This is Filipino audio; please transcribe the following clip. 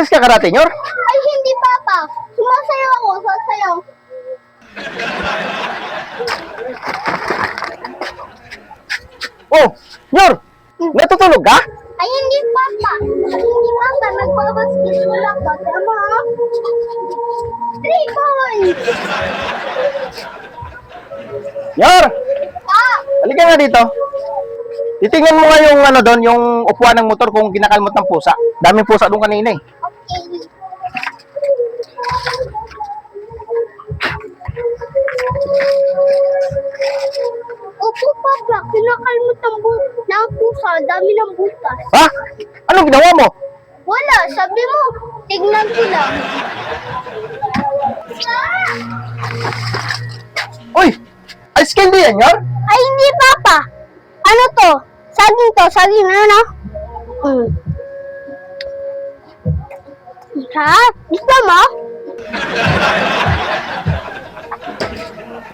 Nag-practice ka karate, Nyor? Ay, hindi, Papa. Sumasayaw ako, sasayaw. Oh, Nyor! Natutulog ka? Ay, hindi, Papa. Hindi, Papa. Nagpapasketball ako. Tama, ha? 3 points! Nyor! Pa! Halika nga dito. Titingnan mo nga yung ano doon, yung upuan ng motor kung kinakalmot ng pusa. Daming pusa doon kanina eh. Okay. Opo, Papa. Kinakalmot ng pusa. Dami ng butas. Ha? Anong ginawa mo? Wala. Sabi mo, tignan ko lang. Uy! Ice candy yan, Nyor? Ay, hindi, Papa. Ano to? Saging to. Saging, ano na? Ha? Gusto mo?